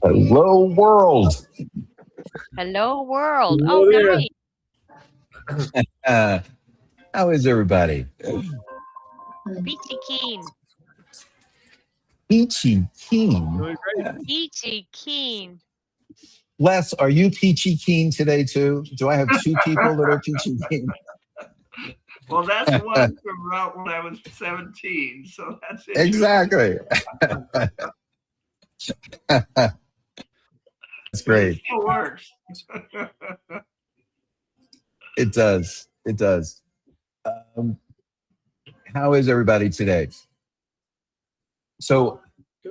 Hello, world. Hello, world. Hello Oh, there. nice. How is everybody? Peachy keen. Peachy keen. Doing great. Peachy keen. Les, are you peachy keen today too? Do I have two people that are peachy keen? Well, that's one from around when I was 17, so that's it. Exactly. That's great. It still works. It does. It does. How is everybody today? So,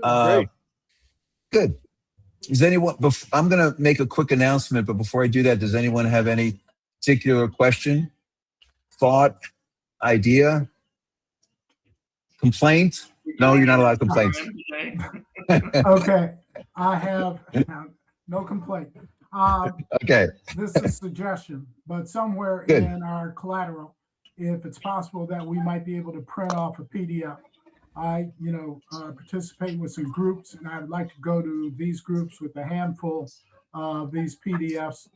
Great. good. Does anyone? I'm going to make a quick announcement, but before I do that, does anyone have any particular question, thought, idea, complaint? No, you're not allowed complaints. Okay, I have no complaint. Okay. This is a suggestion, but somewhere Good. in our collateral, if it's possible that we might be able to print off a PDF. I, participate with some groups, and I'd like to go to these groups with a handful of these PDFs,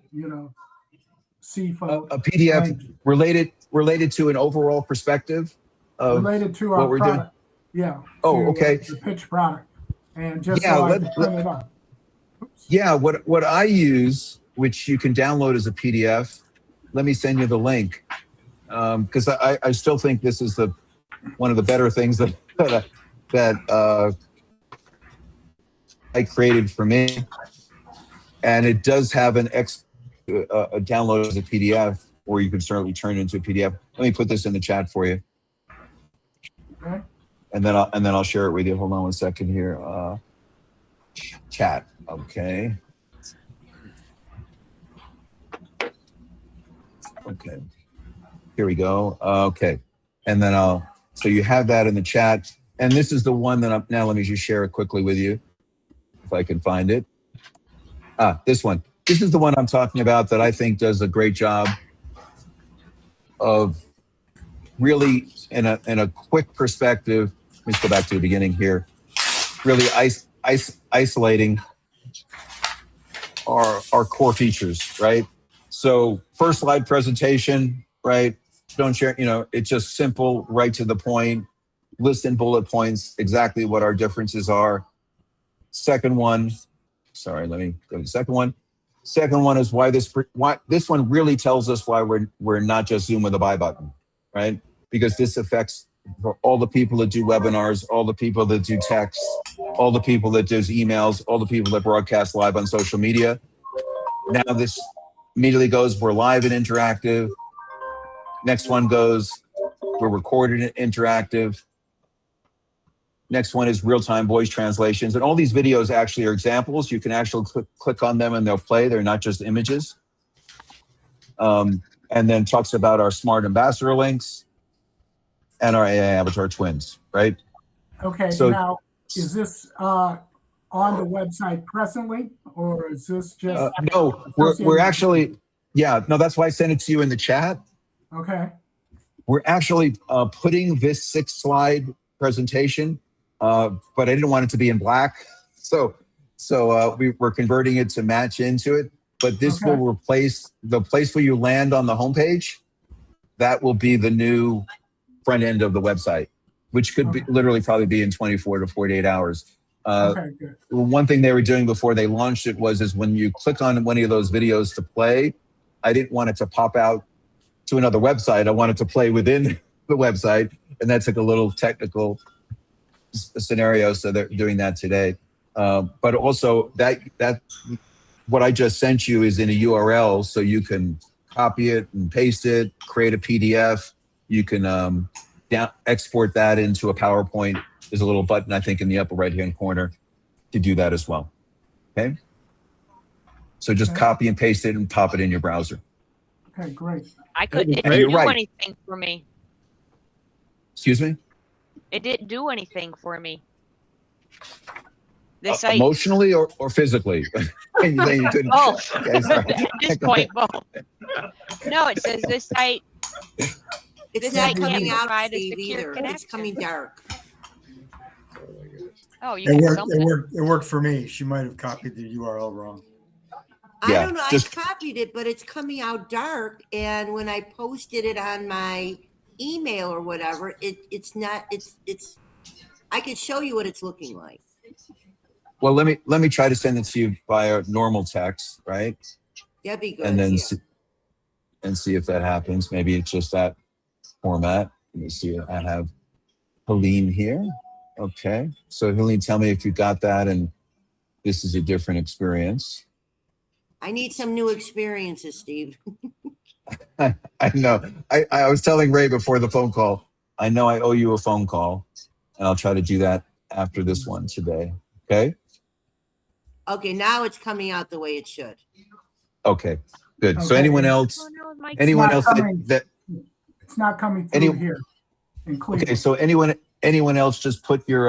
CFO. A PDF related to an overall perspective of related to what our we're doing? product. Yeah. Oh, to, okay. The pitch product, and just Yeah, so I can print it up. Oops. Yeah, what I use, which you can download as a PDF, let me send you the link, because I still think this is one of the better things that I created for me, and it does have a download as a PDF, or you can certainly turn it into a PDF. Let me put this in the chat for you, Okay. and then I'll share it with you. Hold on one second here. Chat. Okay. Okay. Here we go. Okay. And then so you have that in the chat. And this is the one that now let me just share it quickly with you, if I can find it. This one. This is the one I'm talking about that I think does a great job of really, in a quick perspective, let's go back to the beginning here, really isolating our core features, right? So first slide presentation, right? Don't share, it's just simple, right to the point, list in bullet points exactly what our differences are. Second one, sorry, let me go to the second one. Second one is why this one really tells us why we're not just Zoom with a buy button, right? Because this affects for all the people that do webinars, all the people that do text, all the people that do emails, all the people that broadcast live on social media. Now this immediately goes, we're live and interactive. Next one goes, we're recorded and interactive. Next one is real-time voice translations. And all these videos actually are examples. You can actually click on them and they'll play. They're not just images. And then talks about our smart ambassador links and our AI avatar twins, right? Okay, So, now, is this on the website presently, or is this just? no, we're actually, yeah, no, that's why I sent it to you in the chat. Okay. We're actually putting this 6-slide presentation, but I didn't want it to be in black. So we're converting it to match into it. But this Okay. will replace the place where you land on the homepage. That will be the new front end of the website, which could be literally probably be in 24 to 48 hours. Okay, good. One thing they were doing before they launched it is when you click on one of those videos to play, I didn't want it to pop out to another website. I wanted to play within the website, and that took a little technical scenario, so they're doing that today. But also that what I just sent you is in a URL, so you can copy it and paste it, create a PDF. You can export that into a PowerPoint. There's a little button, I think, in the upper right-hand corner to do that as well. Okay? So just copy and paste it and pop it in your browser. Okay, great. It didn't You're do right. anything for me. Excuse me? It didn't do anything for me. The site. Emotionally or physically? You couldn't- Both. Okay, sorry. At this point, both. No, it says this site. It's This not site can't coming out, provide a Steve, secure either. It's connection. coming dark. Oh, you It got worked, something. it worked for me. She might have copied the URL wrong. Yeah, I don't know. just- I copied it, but it's coming out dark. And when I posted it on my email or whatever, it's not. It's. I could show you what it's looking like. Well, let me try to send it to you via normal text, right? That'd be good. And then yeah. see if that happens. Maybe it's just that format. Let me see. I have Helene here. Okay. So Helene, tell me if you got that and this is a different experience. I need some new experiences, Steve. I know. I was telling Ray before the phone call, I know I owe you a phone call and I'll try to do that after this one today. Okay. Okay, now it's coming out the way it should. Okay. Good. So Okay. anyone else, Oh, no, Mike's anyone not else coming. that It's not coming Any- through here in Cleveland. okay. So anyone else just put your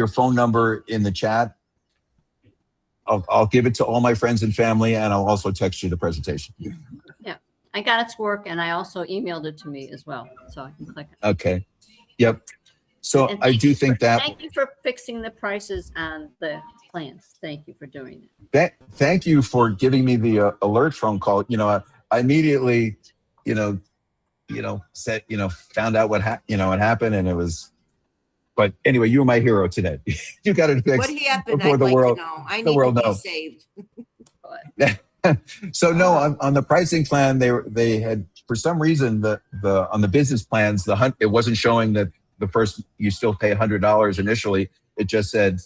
phone number in the chat. I'll give it to all my friends and family and I'll also text you the presentation. I got it to work, and I also emailed it to me as well, so I can click it. Okay. Yep. So And I thank do you think for- that Thank you for fixing the prices on the plans. Thank you for doing it. thank you for giving me the alert phone call. You know, I immediately, said, found out what happened, and it was. But anyway, you were my hero today. You got it fixed. What happened? before I'd the like world- to know. I the need world to be knows. saved. So no, on the pricing plan, they had for some reason on the business plans it wasn't showing that the first you still pay $100 initially. It just said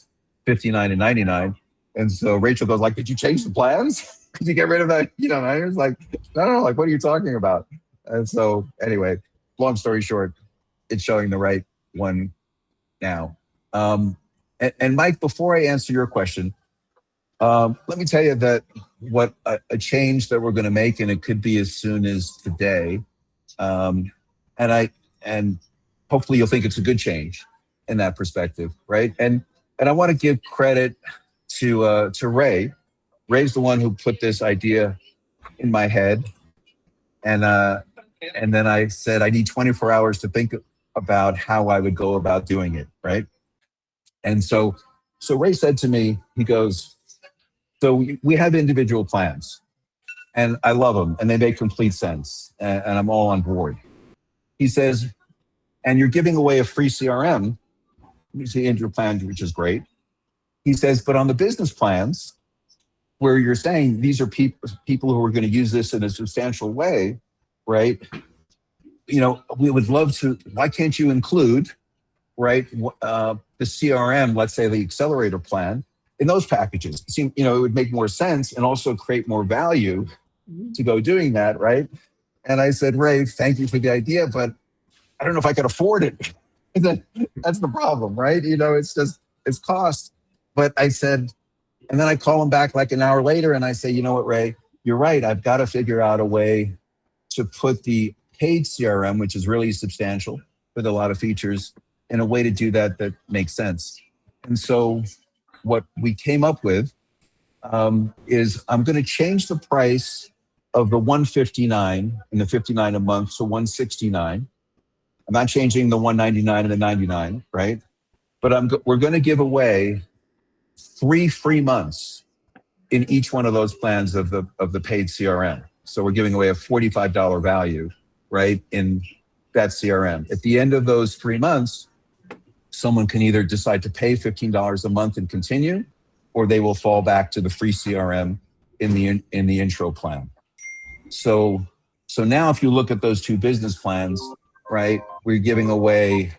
$59 and $99. And so Rachel goes like, "Did you change the plans? Did you get rid of that?" I was like, "No, like what are you talking about?" And so anyway, long story short, it's showing the right one now. And Mike, before I answer your question, let me tell you that what a change that we're going to make, and it could be as soon as today. And hopefully you'll think it's a good change in that perspective, right? And I want to give credit to Ray. Ray's the one who put this idea in my head, and then I said I need 24 hours to think about how I would go about doing it, right? And so Ray said to me, he goes, "So we have individual plans, and I love them, and they make complete sense, and I'm all on board." He says, "And you're giving away a free CRM, the individual plan, which is great." He says, "But on the business plans, where you're saying these are people who are going to use this in a substantial way, right? We would love to. Why can't you include, right, the CRM, let's say the accelerator plan, in those packages? It would make more sense and also create more value to go doing that, right?" And I said, "Ray, thank you for the idea, but I don't know if I could afford it." That's the problem, right? It's cost. But I said, and then I call him back like an hour later and I say, "You know what, Ray, you're right. I've got to figure out a way to put the paid CRM, which is really substantial with a lot of features, in a way to do that makes sense." And so what we came up with is I'm going to change the price of the $159 and the $59 a month to $169. I'm not changing the $199 and the $99, right? But we're going to give away 3 free months in each one of those plans of the paid CRM. So we're giving away a $45 value, right, in that CRM. At the end of those 3 months, someone can either decide to pay $15 a month and continue, or they will fall back to the free CRM in the intro plan. So now if you look at those 2 business plans, right, we're giving away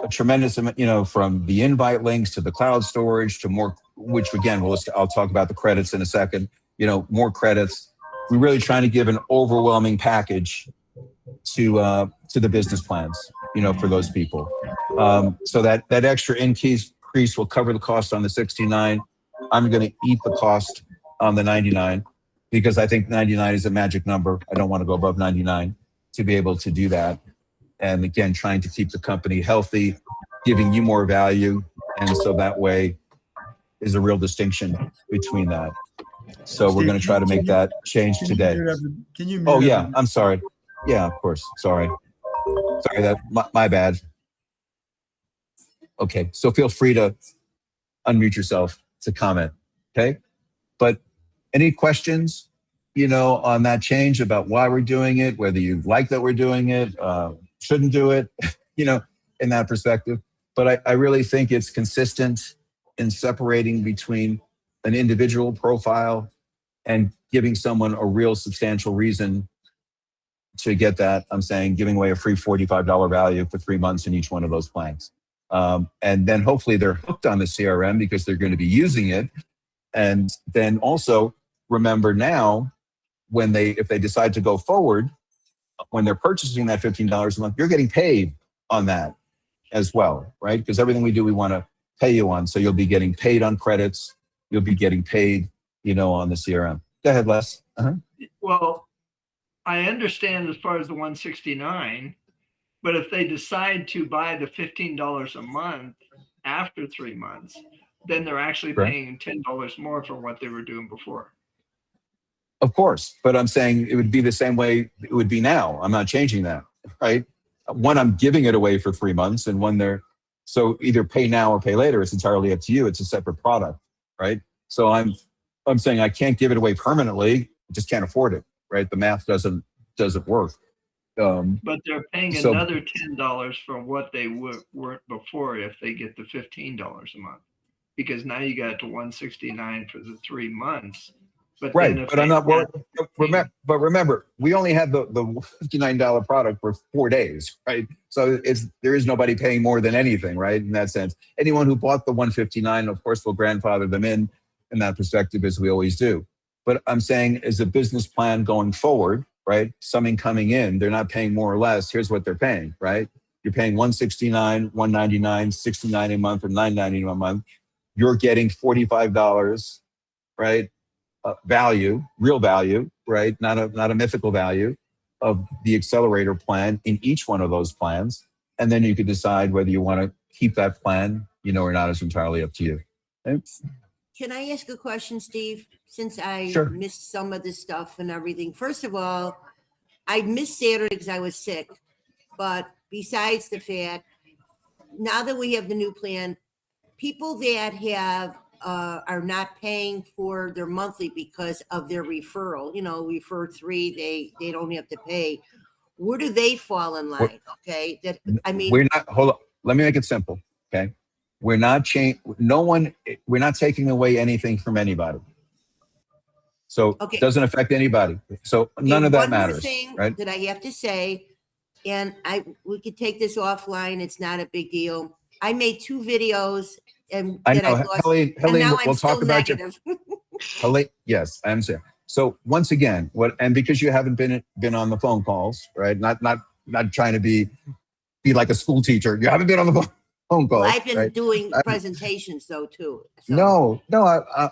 a tremendous amount, from the invite links to the cloud storage to more, which again, I'll talk about the credits in a second, more credits. We're really trying to give an overwhelming package to the business plans, for those people. So that extra increase will cover the cost on the 69. I'm going to eat the cost on the 99 because I think 99 is a magic number. I don't want to go above 99 to be able to do that. And again, trying to keep the company healthy, giving you more value. And so that way is a real distinction between that. So we're going to try to make that change today. Can you mute Oh, yeah. everyone? I'm sorry. Yeah, of course. Sorry. That my bad. Okay, so feel free to unmute yourself to comment. Okay, but any questions, on that change about why we're doing it, whether you like that we're doing it, shouldn't do it, in that perspective. But I really think it's consistent in separating between an individual profile and giving someone a real substantial reason to get that. I'm saying giving away a free $45 value for 3 months in each one of those plans. And then hopefully they're hooked on the CRM because they're going to be using it. And then also remember now, if they decide to go forward, when they're purchasing that $15 a month, you're getting paid on that as well, right? Because everything we do, we want to pay you on. So you'll be getting paid on credits. You'll be getting paid, on the CRM. Go ahead, Les. Well, I understand as far as the 169, but if they decide to buy the $15 a month after 3 months, then they're actually Right. paying $10 more for what they were doing before. Of course, but I'm saying it would be the same way it would be now. I'm not changing that, right? One, I'm giving it away for 3 months, and so either pay now or pay later. It's entirely up to you. It's a separate product, right? So I'm saying I can't give it away permanently. I just can't afford it, right? The math doesn't work. But they're paying So- another $10 for what they weren't before if they get the $15 a month, because now you got to 169 for the 3 months. But then Right, if but I'm they not worried. had- But remember, we only had the $59 product for 4 days, right? So there is nobody paying more than anything, right? In that sense, anyone who bought the 159, of course, will grandfather them in that perspective, as we always do. But I'm saying, as a business plan going forward, right? Something coming in, they're not paying more or less. Here's what they're paying, right? You're paying 169, 199, 69 a month, or 9.90 a month. You're getting $45, right? Value, real value, right? Not a mythical value of the accelerator plan in each one of those plans. And then you could decide whether you want to keep that plan, or not. It's entirely up to you. Okay? Can I ask a question, Steve? Since I Sure. missed some of this stuff and everything. First of all, I missed Saturday because I was sick. But besides the fact, now that we have the new plan, people that have are not paying for their monthly because of their referral, refer 3, they don't have to pay. Where do they fall in line? Okay. We're not, hold on. Let me make it simple. Okay. We're not we're not taking away anything from anybody. So Okay. it doesn't affect anybody. So none of that One more matters, thing right? that I have to say, and we could take this offline. It's not a big deal. I made 2 videos and I that know, I lost. Helene, And now we'll I'm talk still about negative. Helene, yes, I understand. So once again, and because you haven't been on the phone calls, right? Not trying to be like a school teacher. You haven't been on the phone calls. Well, I've been right? doing presentations though too. No,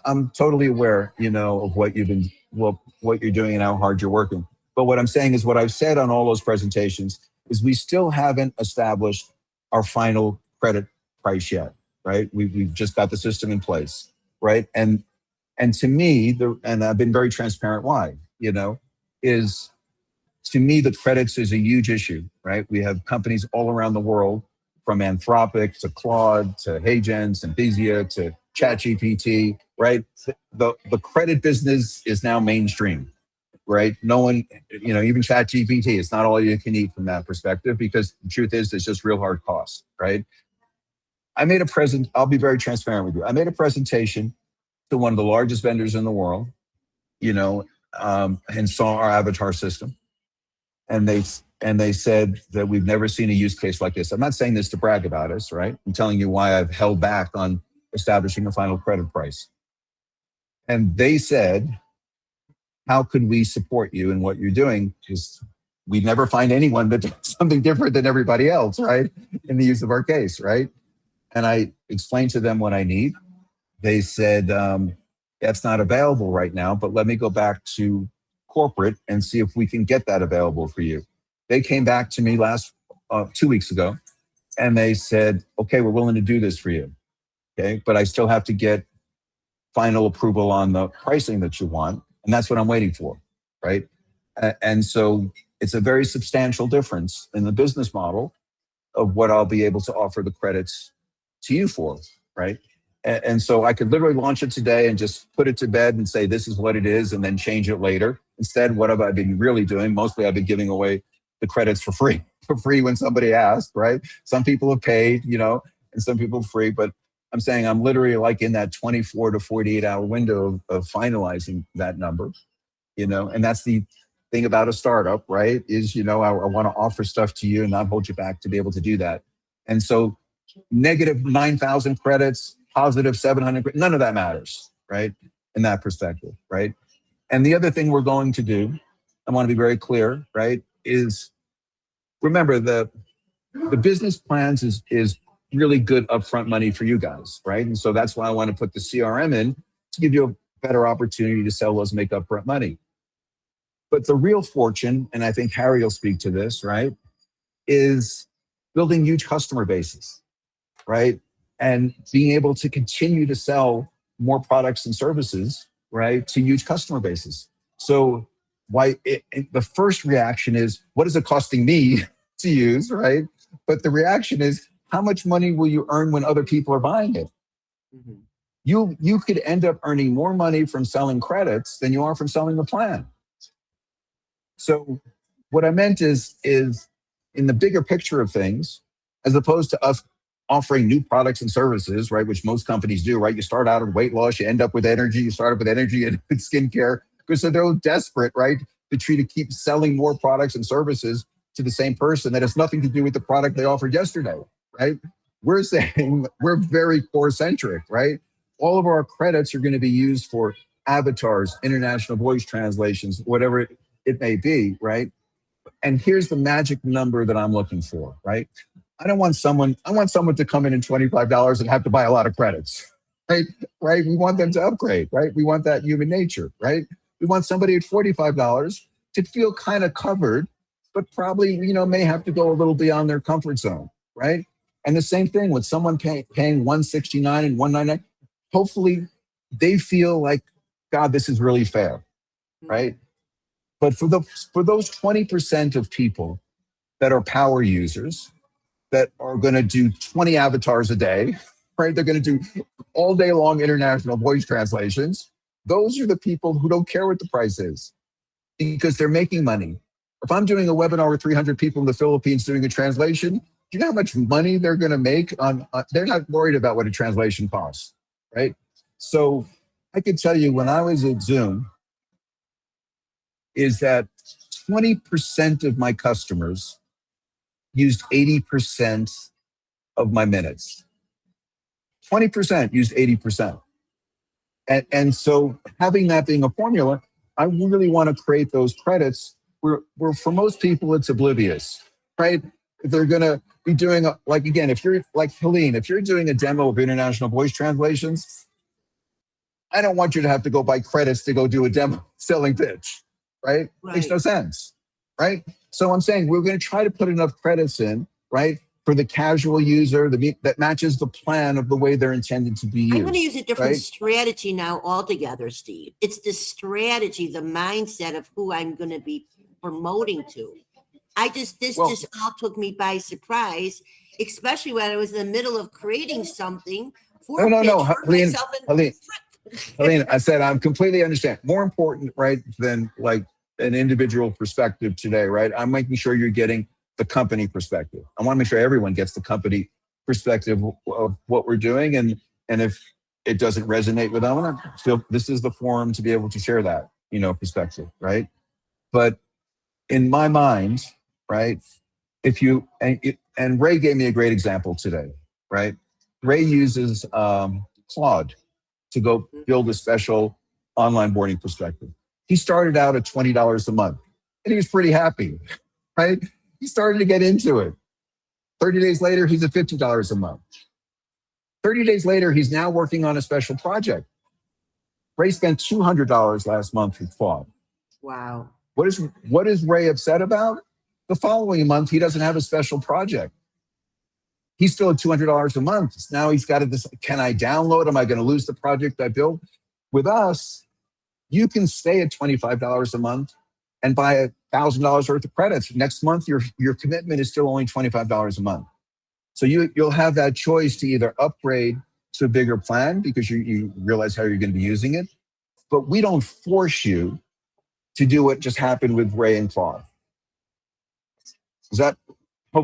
I'm totally aware, of what what you're doing and how hard you're working. But what I'm saying is what I've said on all those presentations is we still haven't established our final credit price yet, right? We've just got the system in place, right? And to me, and I've been very transparent why, is to me, the credits is a huge issue, right? We have companies all around the world, from Anthropic to Claude to HeyGen, Synthesia to ChatGPT, right? The credit business is now mainstream, right? No one, even ChatGPT, it's not all you can eat from that perspective, because the truth is it's just real hard costs, right? I'll be very transparent with you. I made a presentation to one of the largest vendors in the world, and saw our avatar system. And they said that we've never seen a use case like this. I'm not saying this to brag about us, right? I'm telling you why I've held back on establishing a final credit price. And they said, how could we support you in what you're doing? Because we never find anyone that does something different than everybody else, right? In the use of our case, right? And I explained to them what I need. They said, that's not available right now, but let me go back to corporate and see if we can get that available for you. They came back to me 2 weeks ago, and they said, okay, we're willing to do this for you. Okay, but I still have to get final approval on the pricing that you want. And that's what I'm waiting for, right? And so it's a very substantial difference in the business model of what I'll be able to offer the credits to you for, right? And so I could literally launch it today and just put it to bed and say, this is what it is, and then change it later. Instead, what have I been really doing? Mostly I've been giving away the credits for free when somebody asked, right? Some people have paid, and some people free, but I'm saying I'm literally like in that 24 to 48 hour window of finalizing that number, and that's the thing about a startup, right? Is, I want to offer stuff to you and not hold you back to be able to do that. And so negative 9,000 credits, positive 700, none of that matters, right? In that perspective, right? And the other thing we're going to do, I want to be very clear, right, is remember the business plans is really good upfront money for you guys, right? And so that's why I want to put the CRM in to give you a better opportunity to sell those, make upfront money. But the real fortune, and I think Harry will speak to this, right, is building huge customer bases, right? And being able to continue to sell more products and services, right, to huge customer bases. So the first reaction is, what is it costing me to use, right? But the reaction is, how much money will you earn when other people are buying it? Mm-hmm. You could end up earning more money from selling credits than you are from selling the plan. So what I meant is in the bigger picture of things, as opposed to us offering new products and services, right, which most companies do, right? You start out with weight loss, you end up with energy, you start up with energy and skincare, because they're desperate, right, to keep selling more products and services to the same person that has nothing to do with the product they offered yesterday, right? We're saying we're very core centric, right? All of our credits are going to be used for avatars, international voice translations, whatever it may be, right? And here's the magic number that I'm looking for, right? I want someone to come in $25 and have to buy a lot of credits, right? Right? We want them to upgrade, right? We want that human nature, right? We want somebody at $45 to feel kind of covered, but probably, may have to go a little beyond their comfort zone, right? And the same thing with someone paying $169 and $199. Hopefully they feel like, God, this is really fair, right? But for those 20% of people that are power users, that are going to do 20 avatars a day, right? They're going to do all day long international voice translations. Those are the people who don't care what the price is because they're making money. If I'm doing a webinar with 300 people in the Philippines doing a translation, do you know how much money they're going to make they're not worried about what a translation costs, right? So I could tell you when I was at Zoom is that 20% of my customers used 80% of my minutes. 20% used 80%. And so having that being a formula, I really want to create those credits where for most people, it's oblivious, right? If they're going to be doing, if you're like Helene, if you're doing a demo of international voice translations, I don't want you to have to go buy credits to go do a demo selling pitch, right? Makes no sense, right? So I'm saying we're going to try to put enough credits in, right, for the casual user that matches the plan of the way they're intended to be used. I'm going to use a different strategy now altogether, Steve. It's the strategy, the mindset of who I'm going to be promoting to. This all took me by surprise, especially when I was in the middle of creating something for Helene, I said, I'm completely understand. More important, right, than like an individual perspective today, right? I'm making sure you're getting the company perspective. I want to make sure everyone gets the company perspective of what we're doing. And if it doesn't resonate with them, I feel this is the forum to be able to share that, perspective, right? But in my mind, right, and Ray gave me a great example today, right? Ray uses Claude to go build a special online boarding perspective. He started out at $20 a month and he was pretty happy, right? He started to get into it. 30 days later, he's at $50 a month. 30 days later, he's now working on a special project. Ray spent $200 last month with Claude. Wow. What is Ray upset about? The following month, he doesn't have a special project. He's still at $200 a month. Now he's got to decide, can I download? Am I going to lose the project I built? With us, you can stay at $25 a month and buy $1,000 worth of credits. Next month, your commitment is still only $25 a month. So you'll have that choice to either upgrade to a bigger plan because you realize how you're going to be using it. But we don't force you to do what just happened with Ray and Claude. Is that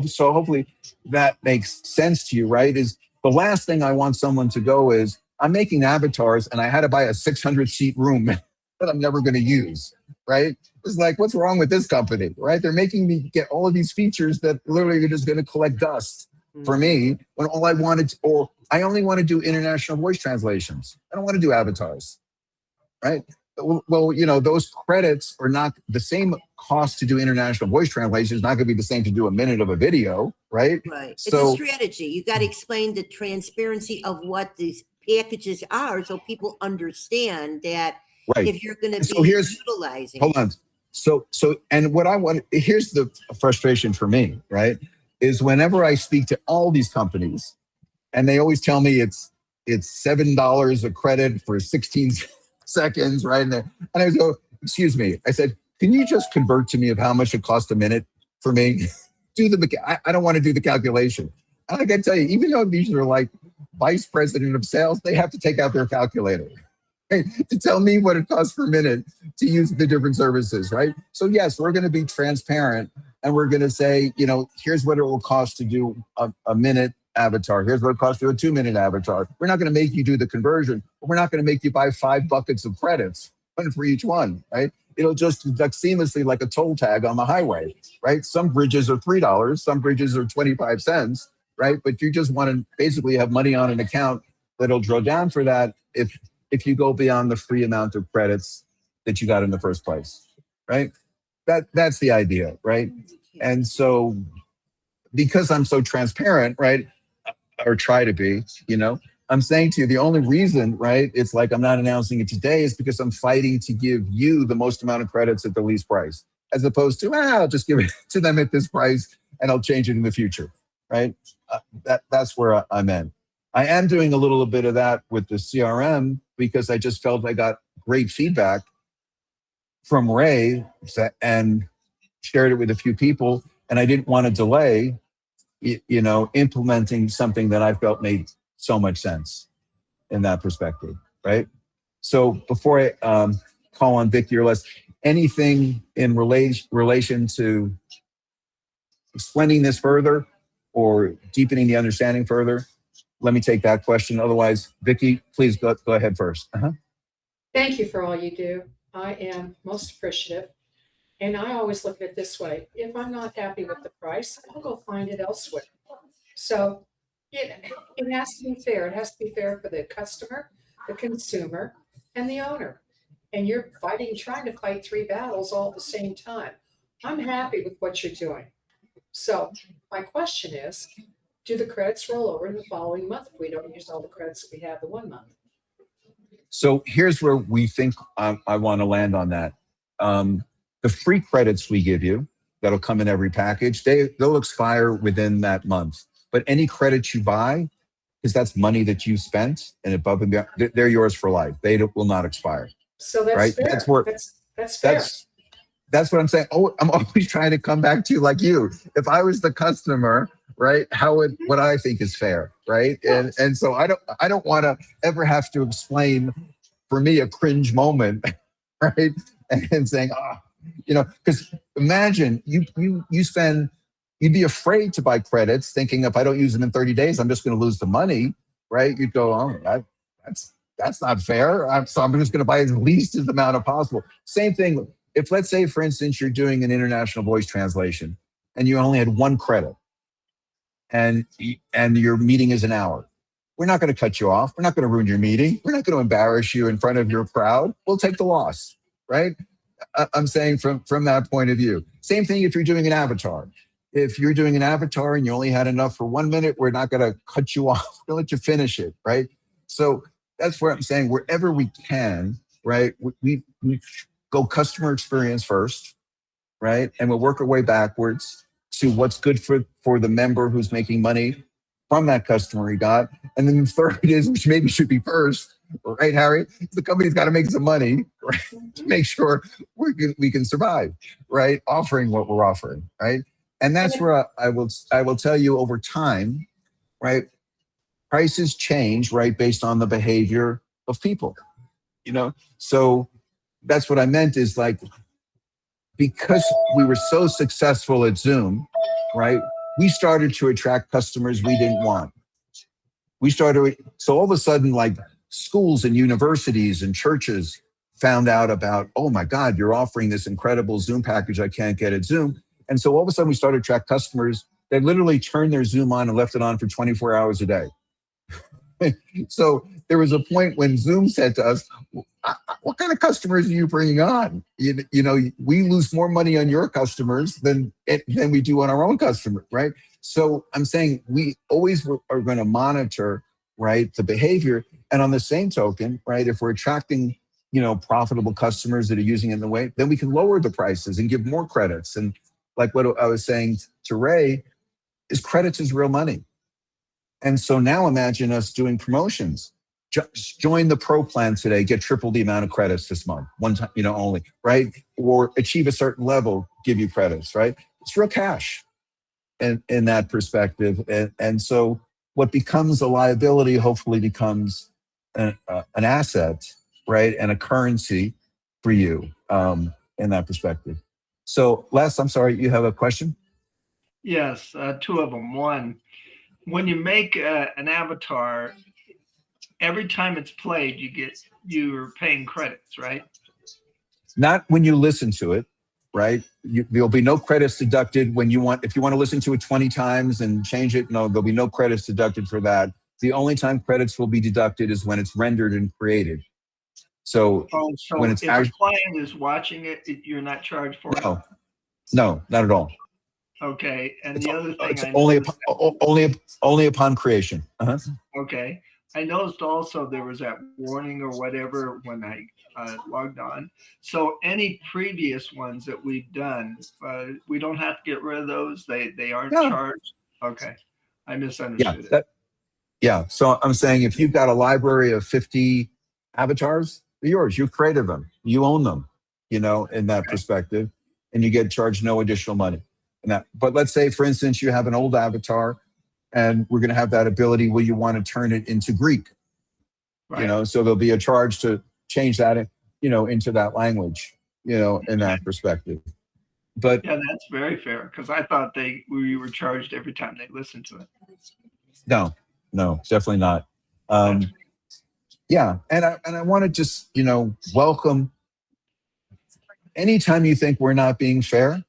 so? Hopefully that makes sense to you, right? Is the last thing I want someone to go is I'm making avatars and I had to buy a 600-seat room that I'm never going to use, right? It's like, what's wrong with this company, right? They're making me get all of these features that literally are just going to collect dust for me when all I wanted, or I only want to do international voice translations. I don't want to do avatars, right? Well, you know, those credits are not the same cost to do international voice translation. It's not going to be the same to do a minute of a video, right? Right. It's So- a strategy. You got to explain the transparency of what these packages are so people understand that Right. if you're going to So be here's- utilizing. Hold on. So, and what I want, here's the frustration for me, right? Is whenever I speak to all these companies and they always tell me it's $7 a credit for 16 seconds, right? And I go, excuse me. I said, can you just convert to me of how much it costs a minute for me? I don't want to do the calculation. And I can tell you, even though these are like vice president of sales, they have to take out their calculator to tell me what it costs per minute to use the different services, right? So yes, we're going to be transparent and we're going to say, you know, here's what it will cost to do a minute avatar. Here's what it costs to do a 2-minute avatar. We're not going to make you do the conversion. But we're not going to make you buy 5 buckets of credits, one for each one, right? It'll just deduct seamlessly like a toll tag on the highway, right? Some bridges are $3, some bridges are 25 cents, right? But you just want to basically have money on an account that'll draw down for that if you go beyond the free amount of credits that you got in the first place, right? That's the idea, right? And so because I'm so transparent, right, or try to be, you know, I'm saying to you, the only reason, right, it's like I'm not announcing it today is because I'm fighting to give you the most amount of credits at the least price, as opposed to, I'll just give it to them at this price and I'll change it in the future, right? That's where I'm at. I am doing a little bit of that with the CRM because I just felt I got great feedback from Ray and shared it with a few people. And I didn't want to delay, you know, implementing something that I felt made so much sense in that perspective, right? So before I call on Vicki or Les, anything in relation to explaining this further or deepening the understanding further? Let me take that question. Otherwise, Vicki, please go ahead first. Thank you for all you do. I am most appreciative. And I always look at it this way. If I'm not happy with the price, I'll go find it elsewhere. So it has to be fair. It has to be fair for the customer, the consumer, and the owner. And you're trying to fight 3 battles all at the same time. I'm happy with what you're doing. So my question is, do the credits roll over in the following month if we don't use all the credits that we have the 1 month? So here's where we think I want to land on that. The free credits we give you, that'll come in every package, they'll expire within that month. But any credits you buy, because that's money that you spent and above and beyond, they're yours for life. They will not expire. So that's Right? fair. That's where- that's fair. That's what I'm saying. Oh, I'm always trying to come back to you like you. If I was the customer, right, how would what I think is fair, right? And so I don't want to ever have to explain, for me, a cringe moment, right? And saying, you know, because imagine you'd be afraid to buy credits, thinking if I don't use them in 30 days, I'm just going to lose the money, right? You'd go, that's not fair. So I'm just going to buy as least as amount of possible. Same thing. If, let's say, for instance, you're doing an international voice translation and you only had 1 credit and your meeting is an hour, we're not going to cut you off. We're not going to ruin your meeting. We're not going to embarrass you in front of your crowd. We'll take the loss, right? I'm saying from that point of view. Same thing if you're doing an avatar. If you're doing an avatar and you only had enough for 1 minute, we're not going to cut you off. We'll let you finish it, right? So that's where I'm saying wherever we can, right? We go customer experience first, right? And we'll work our way backwards to what's good for the member who's making money from that customer he got. And then the third is, which maybe should be first, right, Harry? The company's got to make some money, right, to make sure we can survive, right? Offering what we're offering, right? And that's where I will tell you over time, right? Prices change, right, based on the behavior of people, you know? So that's what I meant is like, because we were so successful at Zoom, right, we started to attract customers we didn't want. So all of a sudden, like schools and universities and churches found out about, oh my God, you're offering this incredible Zoom package I can't get at Zoom. And so all of a sudden we started to attract customers that literally turned their Zoom on and left it on for 24 hours a day. So there was a point when Zoom said to us, what kind of customers are you bringing on? You know, we lose more money on your customers than we do on our own customers, right? So I'm saying we always are going to monitor, right, the behavior. And on the same token, right, if we're attracting, you know, profitable customers that are using it in the way, then we can lower the prices and give more credits. And like what I was saying to Ray, is credits is real money. And so now imagine us doing promotions. Join the pro plan today, get triple the amount of credits this month, one time, you know, only, right? Or achieve a certain level, give you credits, right? It's real cash in that perspective. And so what becomes a liability hopefully becomes an asset, right? And a currency for you in that perspective. So Les, I'm sorry, you have a question? Yes, two of them. One, when you make an avatar, every time it's played, you're paying credits, right? Not when you listen to it, right? There'll be no credits deducted if you want to listen to it 20 times and change it. No, there'll be no credits deducted for that. The only time credits will be deducted is when it's rendered and created. So, when it's if a client is watching it, you're not charged for it? No, not at all. Okay, and It's, the other thing it's I only noticed, only upon creation. Uh-huh. okay, I noticed also there was that warning or whatever when I logged on. So any previous ones that we've done, we don't have to get rid of those. They aren't charged. Okay, I misunderstood it. Yeah. So I'm saying if you've got a library of 50 avatars, they're yours. You created them. You own them. You know, in that perspective, and you get charged no additional money. But let's say, for instance, you have an old avatar and we're going to have that ability where you want to turn it into Greek, you know, so there'll be a charge to change that, you know, into that language, you know, in that perspective. But yeah, that's very fair because I thought we were charged every time they listened to it. No, definitely not. Yeah. And I want to just, you know, welcome anytime you think we're not being fair,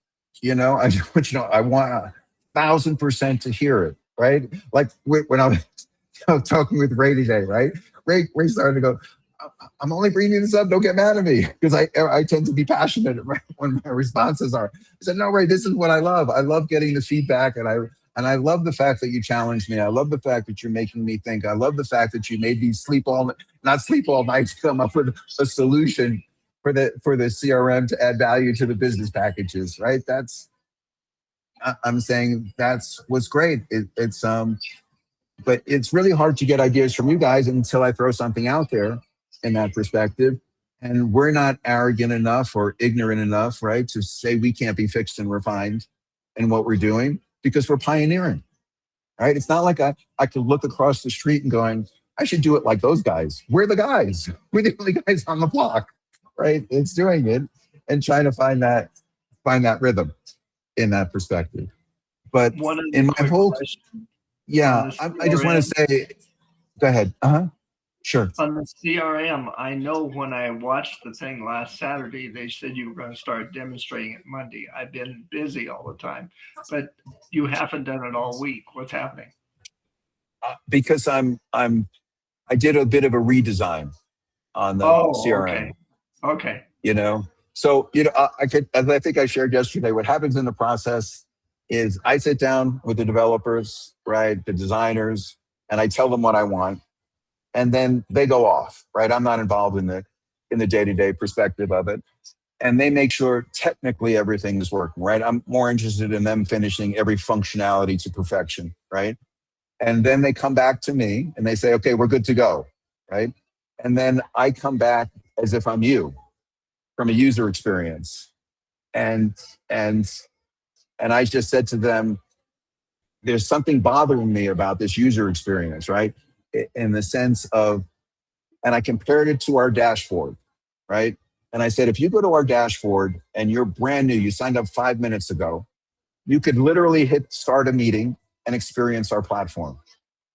you know, I want 1,000% to hear it, right? Like when I was talking with Ray today, right? Ray started to go, I'm only bringing this up. Don't get mad at me because I tend to be passionate when my responses are. I said, no, Ray, this is what I love. I love getting the feedback, and I love the fact that you challenged me. I love the fact that you're making me think. I love the fact that you made me not sleep all night to come up with a solution for the CRM to add value to the business packages, right? I'm saying that's what's great. But it's really hard to get ideas from you guys until I throw something out there in that perspective. And we're not arrogant enough or ignorant enough, right, to say we can't be fixed and refined in what we're doing because we're pioneering, right? It's not like I could look across the street and going, I should do it like those guys. We're the guys. We're the only guys on the block. Right, it's doing it and trying to find that rhythm in that perspective. But in my whole, I just want to say, go ahead. Sure. On the CRM, I know when I watched the thing last Saturday, they said you were going to start demonstrating it Monday. I've been busy all the time, but you haven't done it all week. What's happening? Because I did a bit of a redesign on the CRM. Okay. You know, so, you know, as I think I shared yesterday, what happens in the process is I sit down with the developers, right, the designers, and I tell them what I want, and then they go off, right? I'm not involved in the day-to-day perspective of it, and they make sure technically everything is working, right? I'm more interested in them finishing every functionality to perfection, right? And then they come back to me and they say, okay, we're good to go, right? And then I come back as if I'm you from a user experience. And I just said to them, there's something bothering me about this user experience, right? In the sense of, and I compared it to our dashboard, right? And I said, if you go to our dashboard and you're brand new, you signed up 5 minutes ago, you could literally hit start a meeting and experience our platform.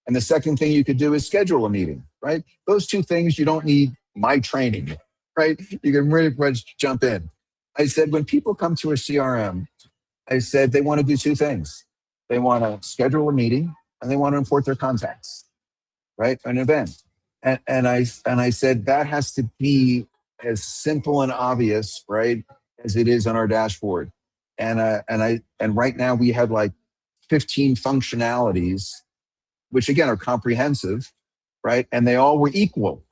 And the second thing you could do is schedule a meeting, right? Those two things, you don't need my training, right? You can really much jump in. I said, when people come to a CRM, I said they want to do two things. They want to schedule a meeting and they want to import their contacts, right? An event. And I said that has to be as simple and obvious, right, as it is on our dashboard. And right now we have like 15 functionalities, which again are comprehensive, right? And they all were equal,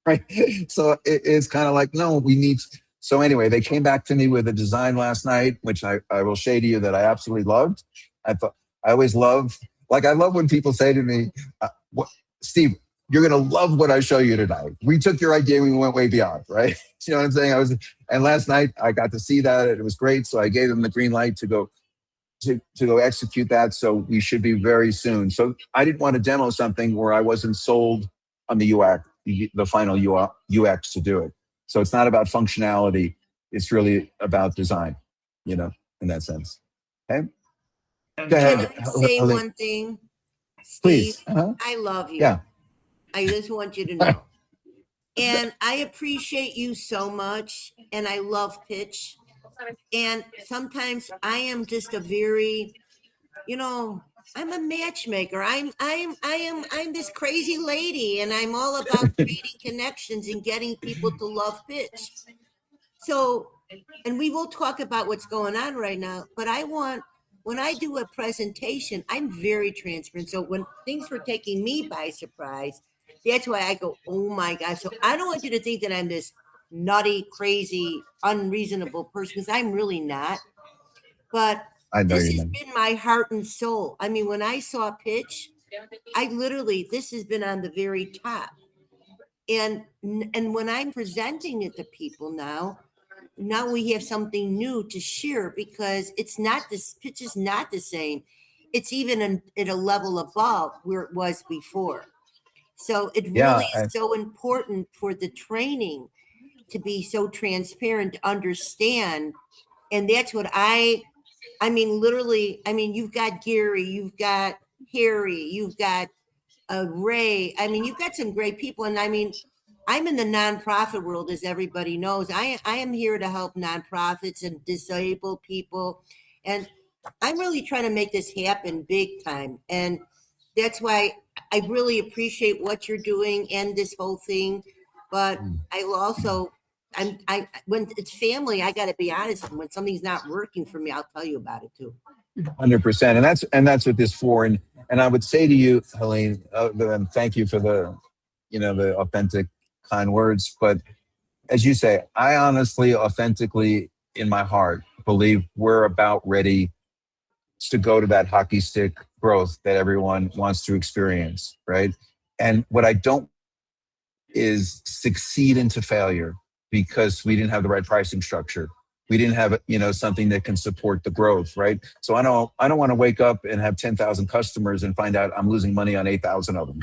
right? So it's kind of like, no, we need. So anyway, they came back to me with a design last night, which I will say to you that I absolutely loved. I always love, like I love when people say to me, Steve, you're going to love what I show you tonight. We took your idea and we went way beyond, right? You know what I'm saying? And last night I got to see that. It was great. So I gave them the green light to go execute that. So we should be very soon. So I didn't want to demo something where I wasn't sold on the UX, the final UX to do it. So it's not about functionality. It's really about design, you know, in that sense. Okay. And Go ahead. Can I say Helene. one thing? Steve, Please. Uh-huh. I love you. Yeah. I just want you to know. And I appreciate you so much. And I love pitch. And sometimes I am just a very, you know, I'm a matchmaker. I'm this crazy lady, and I'm all about creating connections and getting people to love pitch. So, and we will talk about what's going on right now, but when I do a presentation, I'm very transparent. So when things were taking me by surprise, that's why I go, oh my gosh. So I don't want you to think that I'm this nutty, crazy, unreasonable person, because I'm really not. But I know this you has know. been my heart and soul. I mean, when I saw pitch, this has been on the very top. And when I'm presenting it to people now we have something new to share, because it's not this pitch is not the same. It's even at a level above where it was before. So it really is so important for the training to be so transparent, to understand. And that's what I mean, literally, I mean, you've got Gary, you've got Harry, you've got Ray. I mean, you've got some great people. And I mean, I'm in the nonprofit world, as everybody knows. I am here to help nonprofits and disabled people. And I'm really trying to make this happen big time. And that's why I really appreciate what you're doing and this whole thing. But I will also, when it's family, I got to be honest. When something's not working for me, I'll tell you about it too. 100%. And that's what this for. And I would say to you, Helene, thank you for the authentic, kind words. But as you say, I honestly, authentically, in my heart, believe we're about ready to go to that hockey stick growth that everyone wants to experience, right? And what I don't is succeed into failure because we didn't have the right pricing structure. We didn't have, something that can support the growth, right? So I don't want to wake up and have 10,000 customers and find out I'm losing money on 8,000 of them.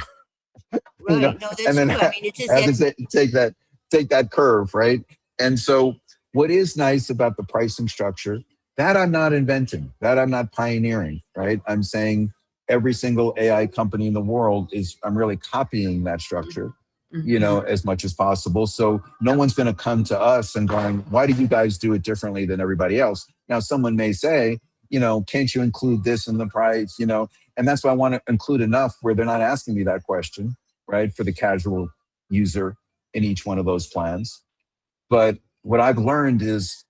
Right. No, that's and then true. I mean, it just have to take that curve, right? And so what is nice about the pricing structure, that I'm not inventing, that I'm not pioneering, right? I'm saying every single AI company in the world I'm really copying that structure, as much as possible. So no one's going to come to us and going, why do you guys do it differently than everybody else? Now, someone may say, can't you include this in the price, and that's why I want to include enough where they're not asking me that question, right? For the casual user in each one of those plans. But what I've learned is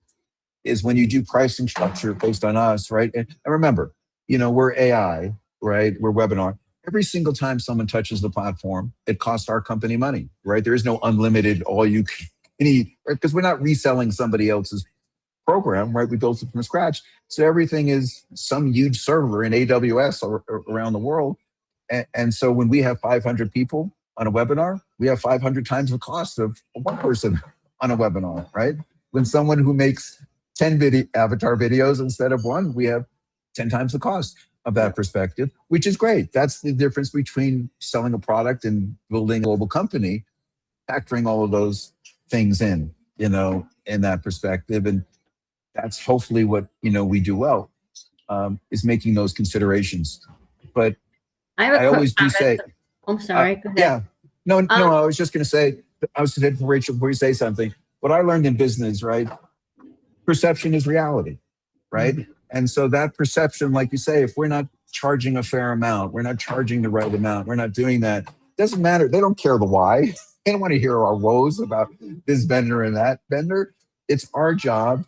when you do pricing structure based on us, right? And remember, we're AI, right? We're webinar. Every single time someone touches the platform, it costs our company money, right? There is no unlimited all you can eat, right? Because we're not reselling somebody else's program, right? We built it from scratch. So everything is some huge server in AWS or around the world. And so when we have 500 people on a webinar, we have 500 times the cost of one person on a webinar, right? When someone who makes 10 avatar videos instead of one, we have 10 times the cost. of that perspective, which is great. That's the difference between selling a product and building a global company, factoring all of those things in, in that perspective. And that's hopefully what, we do well, is making those considerations. But I have a I quick always do comment. say, I'm sorry. Go ahead. yeah, no, I was just going to say, I was going to say, Rachel, before you say something, what I learned in business, right? Perception is reality, right? Mm-hmm. And so that perception, like you say, if we're not charging a fair amount, we're not charging the right amount, we're not doing that, doesn't matter. They don't care the why. They don't want to hear our woes about this vendor and that vendor. It's our job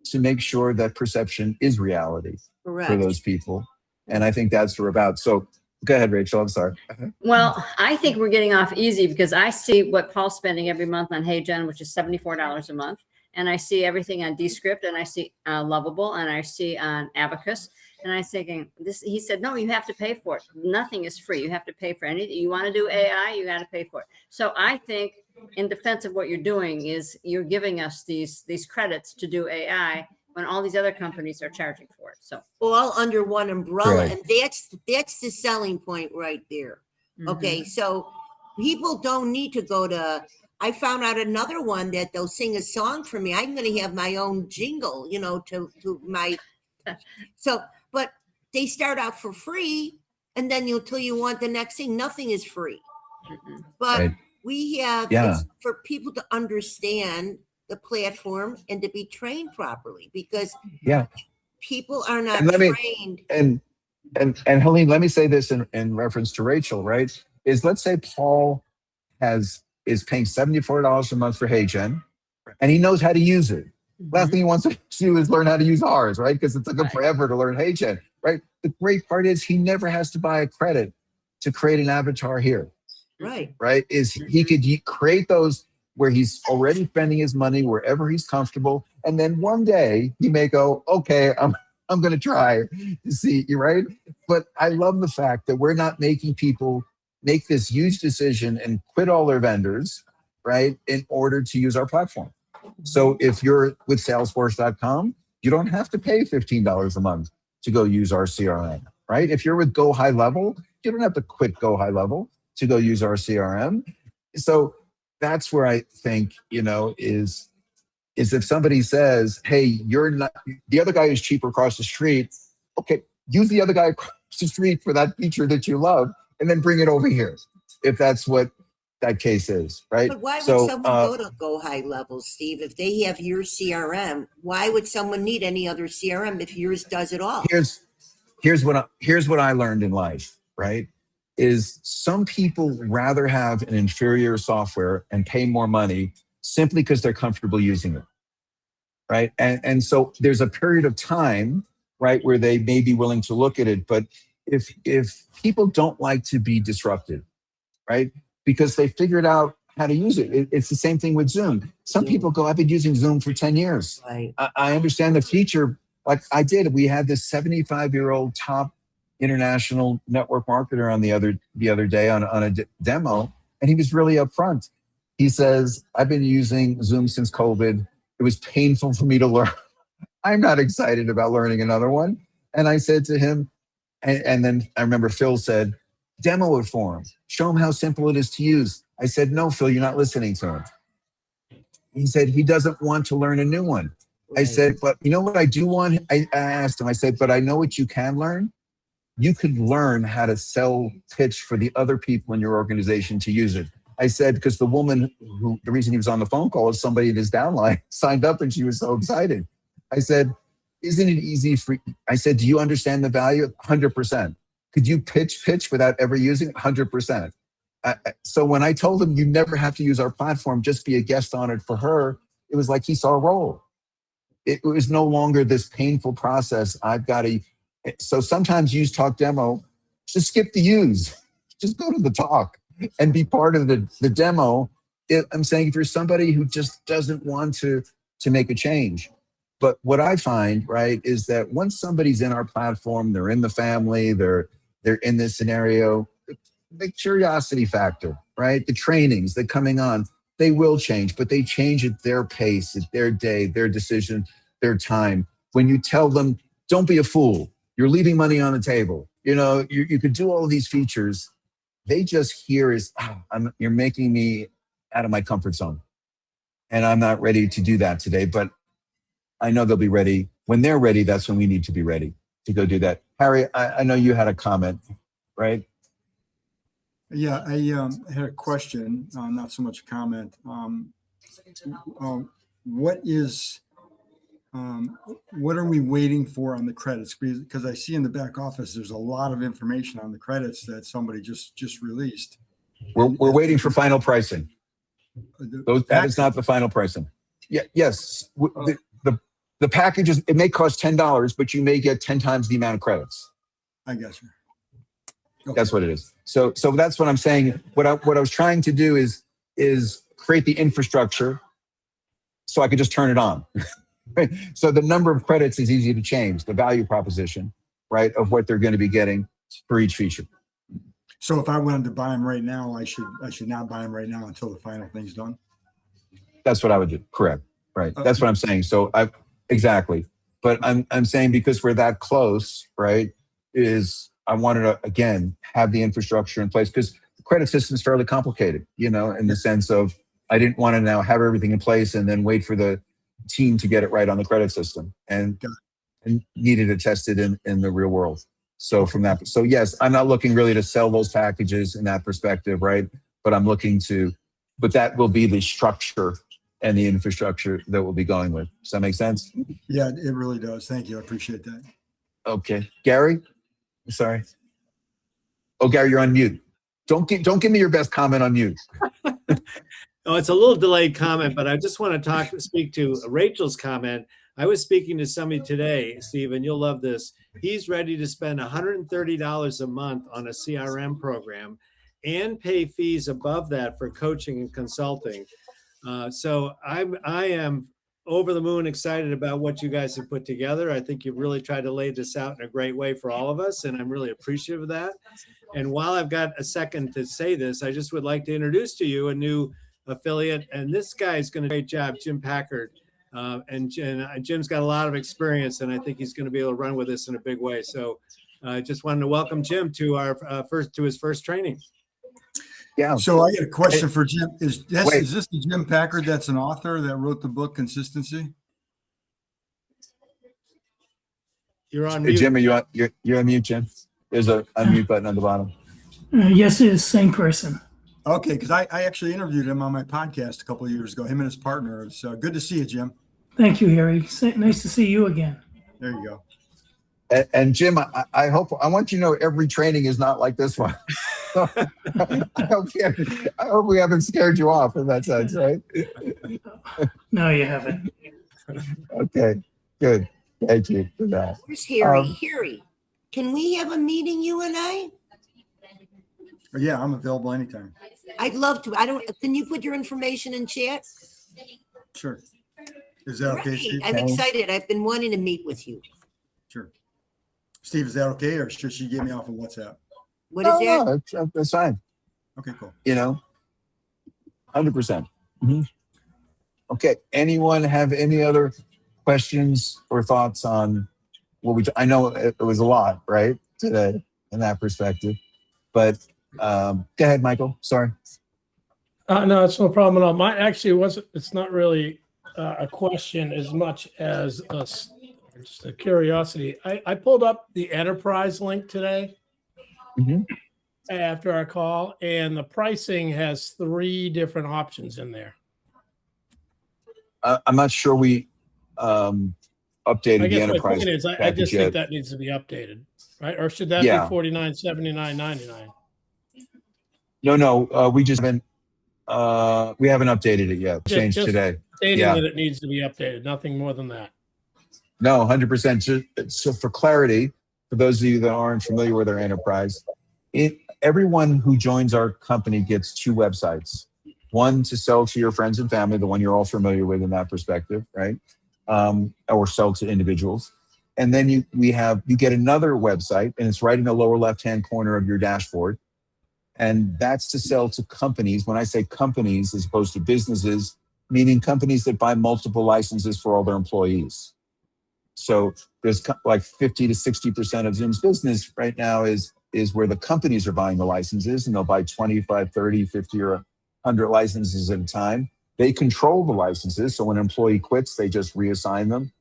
to make sure that perception is reality for Correct. those people. And I think that's what we're about. So go ahead, Rachel. I'm sorry. Well, I think we're getting off easy because I see what Paul's spending every month on HeyGen, which is $74 a month. And I see everything on Descript, and I see Lovable, and I see on Abacus. And I'm thinking, he said, no, you have to pay for it. Nothing is free. You have to pay for anything. You want to do AI, you got to pay for it. So I think in defense of what you're doing is you're giving us these credits to do AI when all these other companies are charging for it. So All under one umbrella. Right. And that's the selling point right there. Okay. So people don't need to go to, I found out another one that they'll sing a song for me. I'm going to have my own jingle, to my, but they start out for free, and then until you want the next thing, nothing is free. But Right. we have, it's for people to understand the platform and to be trained properly, because people are not And let me- trained. And Helene, let me say this in reference to Rachel, right? Is let's say Paul is paying $74 a month for HeyGen, and he knows how to use it. Last thing he wants to do is learn how to use ours, right? Because it took him forever to learn HeyGen, right? The great part is he never has to buy a credit to create an avatar here, Right. right? Is he could create those where he's already spending his money wherever he's comfortable, and then one day he may go, okay, I'm going to try to see, right? But I love the fact that we're not making people make this huge decision and quit all their vendors, right, in order to use our platform. So if you're with Salesforce.com, you don't have to pay $15 a month to go use our CRM, right? If you're with Go High Level, you don't have to quit Go High Level to go use our CRM. So that's where I think, is if somebody says, hey, you're not, the other guy is cheaper across the street, okay, use the other guy across the street for that feature that you love, and then bring it over here, if that's what that case is, right? But why would someone go to Go High Level, Steve? If they have your CRM, why would someone need any other CRM if yours does it all? Here's what I learned in life, right? Is some people rather have an inferior software and pay more money simply because they're comfortable using it, right? And so there's a period of time, right, where they may be willing to look at it, but if people don't like to be disrupted, right, because they figured out how to use it. It's the same thing with Zoom. Some people go, I've been using Zoom for 10 years. Right. I understand the feature like I did. We had this 75-year-old top international network marketer on the other day on a demo, and he was really upfront. He says, I've been using Zoom since COVID. It was painful for me to learn. I'm not excited about learning another one. And I said to him, and then I remember Phil said, demo it for him. Show him how simple it is to use. I said, no, Phil, you're not listening to him. He said he doesn't want to learn a new one. I said, but you know what I do want? I asked him, I said, but I know what you can learn. You could learn how to sell pitch for the other people in your organization to use it. I said, because the woman the reason he was on the phone call is somebody in his downline signed up and she was so excited. I said, isn't it easy I said, do you understand the value? 100%. Could you pitch without ever using it? 100%. So when I told him you never have to use our platform, just be a guest on it for her, it was like he saw a role. It was no longer this painful process. So sometimes use talk demo, just skip the use, just go to the talk and be part of the demo. I'm saying if you're somebody who just doesn't want to make a change. But what I find, right, is that once somebody's in our platform, they're in the family, they're in this scenario, the curiosity factor, right? The trainings, the coming on, they will change, but they change at their pace, at their day, their decision, their time. When you tell them, don't be a fool, You're leaving money on the table. You know, you could do all of these features. They just hear is, you're making me out of my comfort zone. And I'm not ready to do that today, but I know they'll be ready. When they're ready, that's when we need to be ready to go do that. Harry, I know you had a comment, right? Yeah, I had a question, not so much a comment. What are we waiting for on the credits? Because I see in the back office, there's a lot of information on the credits that somebody just released. We're waiting for final pricing. The That is not the final pricing. Yeah, yes. The package is, it may cost $10, but you may get 10 times the amount of credits. I got you. Okay. That's what it is. So that's what I'm saying. What I was trying to do is create the infrastructure so I could just turn it on. Right? So the number of credits is easy to change, the value proposition, right, of what they're going to be getting for each feature. So if I wanted to buy them right now, I should not buy them right now until the final thing's done. That's what I would do. Correct. Right. That's what I'm saying. So exactly. But I'm saying because we're that close, right, is I wanted to, again, have the infrastructure in place because the credit system is fairly complicated, you know, in the sense of I didn't want to now have everything in place and then wait for the team to get it right on the credit system and needed it tested in the real world. So from that, so yes, I'm not looking really to sell those packages in that perspective, right? But I'm looking to, but that will be the structure and the infrastructure that we'll be going with. Does that make sense? Yeah, it really does. Thank you. I appreciate that. Okay. Gary? Sorry. Oh, Gary, you're on mute. Don't give me your best comment on mute. Oh, it's a little delayed comment, but I just want to speak to Rachel's comment. I was speaking to somebody today, Stephen, you'll love this. He's ready to spend $130 a month on a CRM program and pay fees above that for coaching and consulting. So I am over the moon excited about what you guys have put together. I think you've really tried to lay this out in a great way for all of us, and I'm really appreciative of that. And while I've got a second to say this, I just would like to introduce to you a new affiliate, and this guy is going to do a great job, Jim Packard. And Jim's got a lot of experience, and I think he's going to be able to run with this in a big way. So I just wanted to welcome Jim to our his first training. Yeah. So I got a question for Jim. Is this the Jim Packard that's an author that wrote the book Consistency? You're on Hey, mute. Jim, you're on mute, Jim. There's a unmute button on the bottom. Yes, it is. Same person. Okay, because I actually interviewed him on my podcast a couple of years ago, him and his partner. It's good to see you, Jim. Thank you, Harry. Nice to see you again. There you go. And Jim, I want you to know every training is not like this one. I hope we haven't scared you off in that sense, right? No, you haven't. Okay, good. Thank you for that. Where's Harry? Harry, can we have a meeting, you and I? Yeah, I'm available anytime. I'd love to. Can you put your information in chat? Sure. Is that okay, Great. Steve? I'm excited. I've been wanting to meet with you. Sure. Steve, is that okay, or should she get me off of WhatsApp? What is that? No, that's fine. Okay, cool. You know, 100%. Okay. Anyone have any other questions or thoughts on what I know it was a lot, right, today in that perspective, but go ahead, Michael. Sorry. No, it's no problem at all. Mine actually wasn't. It's not really a question as much as just a curiosity. I pulled up the enterprise link today after our call, and the pricing has 3 different options in there. I'm not sure we updated I the guess my enterprise point is, I package just yet. think that needs to be updated, right? Or should that Yeah. be $49.79.99? No, we just haven't. We haven't updated it yet. Changed Just today. Stating Yeah. that it needs to be updated, nothing more than that. No, 100%. So for clarity, for those of you that aren't familiar with our enterprise, everyone who joins our company gets 2 websites. One to sell to your friends and family, the one you're all familiar with in that perspective, right? Or sell to individuals. And then you get another website, and it's right in the lower left-hand corner of your dashboard. And that's to sell to companies. When I say companies, as opposed to businesses, meaning companies that buy multiple licenses for all their employees. So there's like 50 to 60% of Zoom's business right now is where the companies are buying the licenses, and they'll buy 25, 30, 50, or 100 licenses at a time. They control the licenses. So when an employee quits, they just reassign them.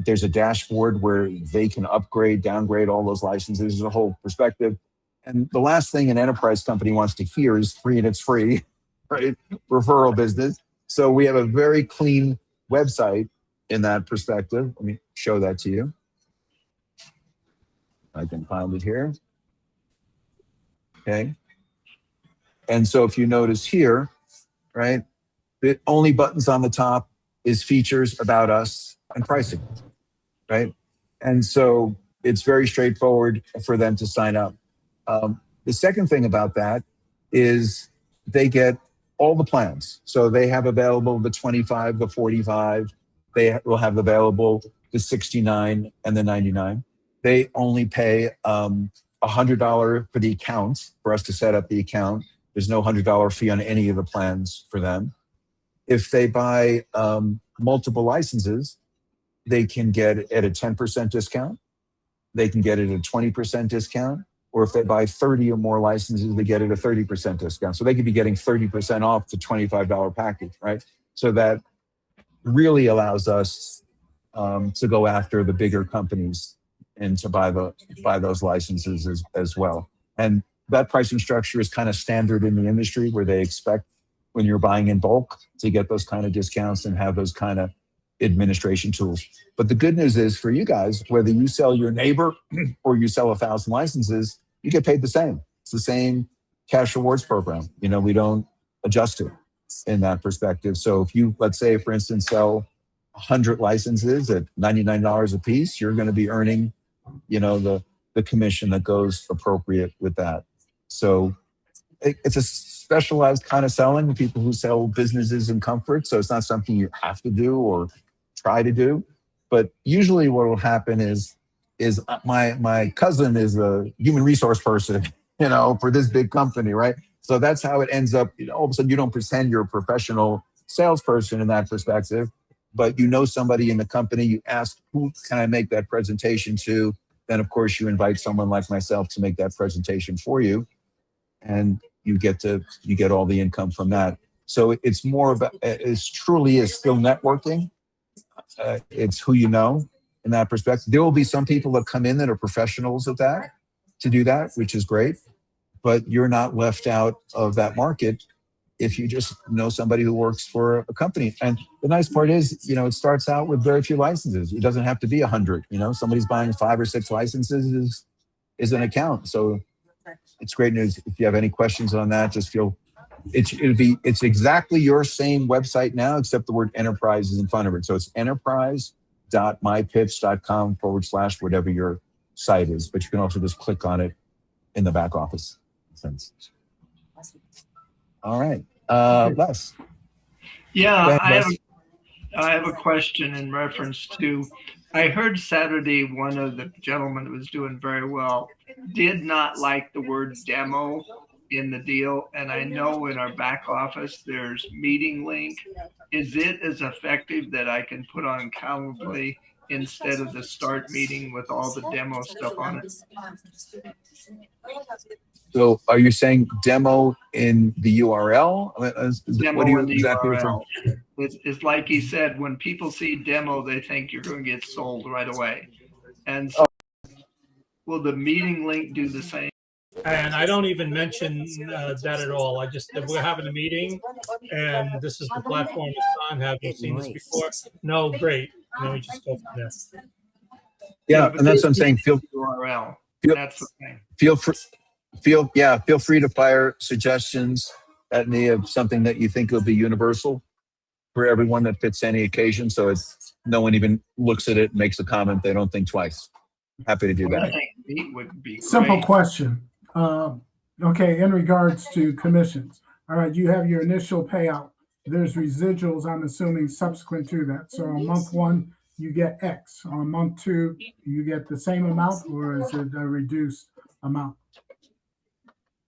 There's a dashboard where they can upgrade, downgrade all those licenses. There's a whole perspective. And the last thing an enterprise company wants to hear is free and it's free, right? Referral business. So we have a very clean website in that perspective. Let me show that to you. I can find it here. Okay. And so if you notice here, right, the only buttons on the top is features, about us, and pricing, right? And so it's very straightforward for them to sign up. The second thing about that is they get all the plans. So they have available the 25, the 45, they will have available the 69 and the 99. They only pay $100 for the account, for us to set up the account. There's no $100 fee on any of the plans for them. If they buy multiple licenses, they can get it at a 10% discount. They can get it at a 20% discount. Or if they buy 30 or more licenses, they get it at a 30% discount. So they could be getting 30% off the $25 package, right? So that really allows us to go after the bigger companies and to buy those licenses as well. And that pricing structure is kind of standard in the industry, where they expect when you're buying in bulk to get those kind of discounts and have those kind of administration tools. But the good news is for you guys, whether you sell your neighbor or you sell 1,000 licenses, you get paid the same. It's the same cash rewards program. You know, we don't adjust it in that perspective. So if you, let's say, for instance, sell 100 licenses at $99 a piece, you're going to be earning, you know, the commission that goes appropriate with that. So it's a specialized kind of selling with people who sell businesses in comfort. So it's not something you have to do or try to do. But usually what will happen is my cousin is a human resource person, you know, for this big company, right? So that's how it ends up. You know, all of a sudden you don't pretend you're a professional salesperson in that perspective, but you know somebody in the company, you ask, who can I make that presentation to? Then of course you invite someone like myself to make that presentation for you. And you get all the income from that. So it's more of it's truly is still networking. It's who you know in that perspective. There will be some people that come in that are professionals at that to do that, which is great. But you're not left out of that market if you just know somebody who works for a company. And the nice part is, you know, it starts out with very few licenses. It doesn't have to be 100. You know, somebody's buying 5 or 6 licenses is an account. So it's great news. If you have any questions on that, just feel it's exactly your same website now, except the word enterprise is in front of it. So it's enterprise.mypitch.com/ whatever your site is, but you can also just click on it in the back office. All right. Les. Yeah, Go ahead, Les. I have a question in reference to, I heard Saturday one of the gentlemen who was doing very well did not like the word demo in the deal. And I know in our back office, there's meeting link. Is it as effective that I can put on Calendly instead of the start meeting with all the demo stuff on it? So are you saying demo in the URL? Demo what are you in the exactly URL. It's like he said, when people see demo, they think you're going to get sold right away. And so will the meeting link do the same? And I don't even mention that at all. I just, we're having a meeting and this is the platform it's on. Have you seen this before? No, great. And then we just go from there. Yeah, and that's what I'm saying. URL. That's the thing. Feel free to fire suggestions at me of something that you think will be universal for everyone that fits any occasion. So it's no one even looks at it and makes a comment. They don't think twice. Happy to do that. I think meet would be great. Simple question. Okay, in regards to commissions. All right, you have your initial payout. There's residuals, I'm assuming, subsequent to that. So on month 1, you get X. On month 2, you get the same amount, or is it a reduced amount?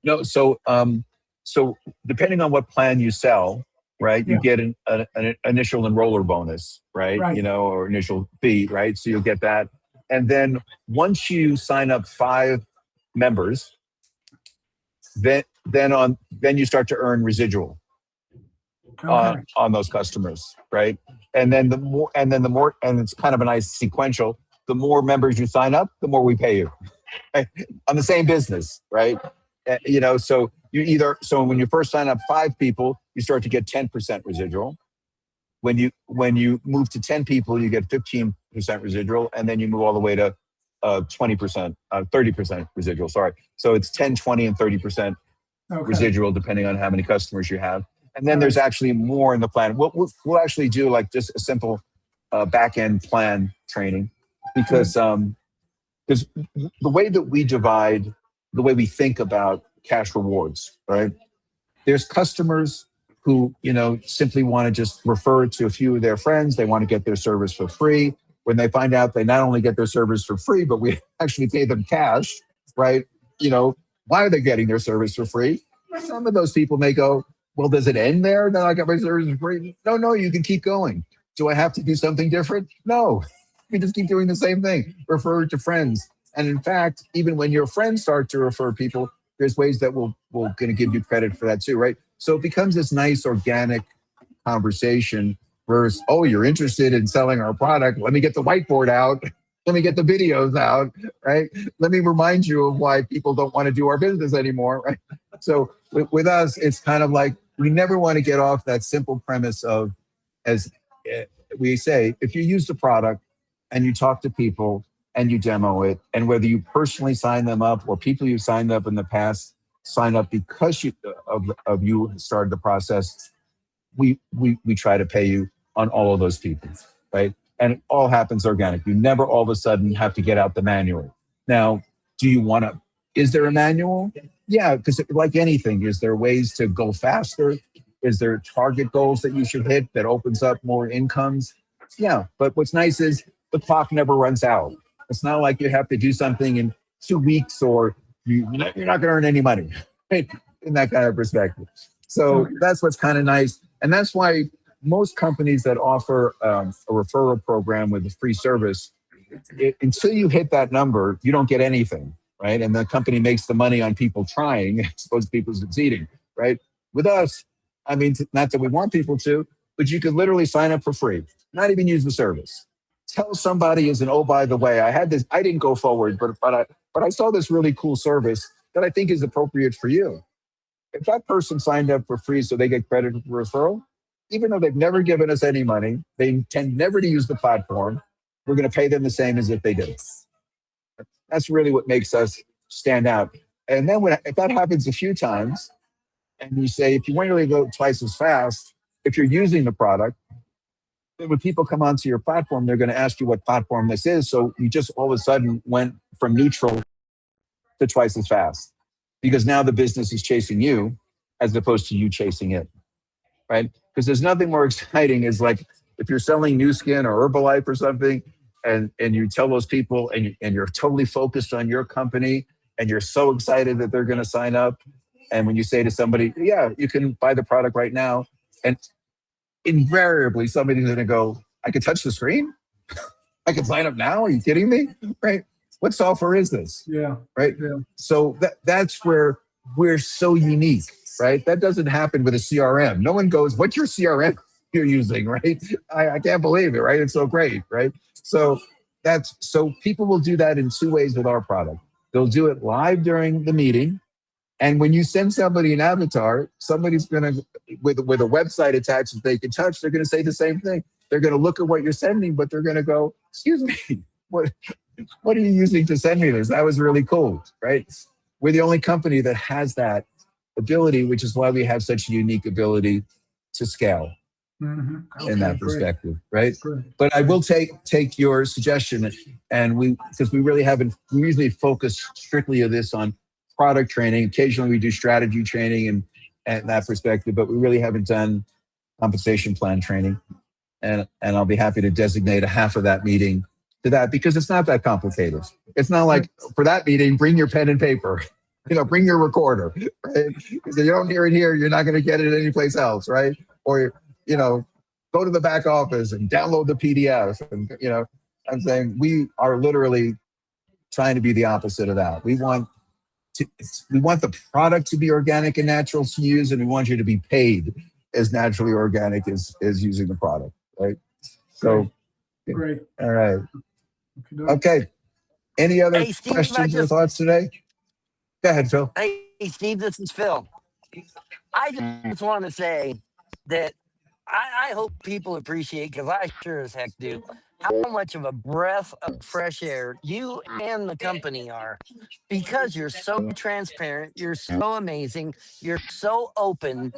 No, so depending on what plan you sell, right? You Yeah. get an initial enroller bonus, right? Right. You know, or initial fee, right? So you'll get that. And then once you sign up 5 members, then you start to earn residual Okay. on those customers, right? And then the more, and it's kind of a nice sequential. The more members you sign up, the more we pay you, right? On the same business, right? You know, so when you first sign up 5 people, you start to get 10% residual. When you move to 10 people, you get 15% residual, and then you move all the way to 20%, 30% residual. Sorry. So it's 10, 20, and 30% Okay. residual depending on how many customers you have. And then there's actually more in the plan. We'll actually do like just a simple back end plan training because the way that we divide, the way we think about cash rewards, right? There's customers who, you know, simply want to just refer it to a few of their friends. They want to get their service for free. When they find out they not only get their service for free, but we actually pay them cash, right? You know, why are they getting their service for free? Some of those people may go, well, does it end there? No, I got my service for free. No, you can keep going. Do I have to do something different? No, you just keep doing the same thing. Refer it to friends. And in fact, even when your friends start to refer people, there's ways that we'll going to give you credit for that too, right? So it becomes this nice organic conversation versus, oh, you're interested in selling our product. Let me get the whiteboard out. Let me get the videos out, right? Let me remind you of why people don't want to do our business anymore, right? So with us, it's kind of like, we never want to get off that simple premise of, as we say, if you use the product and you talk to people and you demo it, and whether you personally sign them up or people you signed up in the past sign up because you started the process, we try to pay you on all of those people, right? And it all happens organic. You never all of a sudden have to get out the manual. Now, is there a manual? Yeah, because like anything, is there ways to go faster? Is there target goals that you should hit that opens up more incomes? Yeah, but what's nice is the clock never runs out. It's not like you have to do something in 2 weeks or you're not going to earn any money, right? In that kind of perspective. So that's what's kind of nice. And that's why most companies that offer a referral program with a free service, until you hit that number, you don't get anything, right? And the company makes the money on people trying as opposed to people succeeding, right? With us, I mean, not that we want people to, but you could literally sign up for free, not even use the service. Tell somebody, oh, by the way, I didn't go forward, but I saw this really cool service that I think is appropriate for you. If that person signed up for free so they get credit for referral, even though they've never given us any money, they intend never to use the platform, we're going to pay them the same as if they did. That's really what makes us stand out. And then if that happens a few times, and you say, if you want to really go twice as fast, if you're using the product, then when people come onto your platform, they're going to ask you what platform this is. So you just all of a sudden went from neutral to twice as fast because now the business is chasing you as opposed to you chasing it, right? Because there's nothing more exciting is like if you're selling Nu Skin or Herbalife or something and you tell those people and you're totally focused on your company and you're so excited that they're going to sign up. And when you say to somebody, yeah, you can buy the product right now. And invariably somebody's going to go, I can touch the screen? I can sign up now? Are you kidding me? Right? What software is this? Yeah. Right? Yeah. So that's where we're so unique, right? That doesn't happen with a CRM. No one goes, what's your CRM you're using, right? I can't believe it, right? It's so great, right? So people will do that in 2 ways with our product. They'll do it live during the meeting. And when you send somebody an avatar, somebody's going to, with a website attached that they can touch, they're going to say the same thing. They're going to look at what you're sending, but they're going to go, excuse me, what are you using to send me this? That was really cool, right? We're the only company that has that ability, which is why we have such a unique ability to scale in that perspective, right? Great. But I will take your suggestion, and because we usually focus strictly on this on product training. Occasionally we do strategy training and that perspective, but we really haven't done compensation plan training. And I'll be happy to designate a half of that meeting to that because it's not that complicated. It's not like for that meeting, bring your pen and paper, bring your recorder, right? Because if you don't hear it here, you're not going to get it anyplace else, right? or, you know, go to the back office and download the PDF. And, you know, I'm saying we are literally trying to be the opposite of that. We want the product to be organic and natural to use, and we want you to be paid as naturally organic as using the product, right? So, Great. all right. Okay. Okay. Any other Hey, Steve, questions or thoughts today? Go ahead, Phil. Hey, Steve, this is Phil. I just want to say that I hope people appreciate, because I sure as heck do, how much of a breath of fresh air you and the company are, because you're so transparent, you're so amazing, you're so open,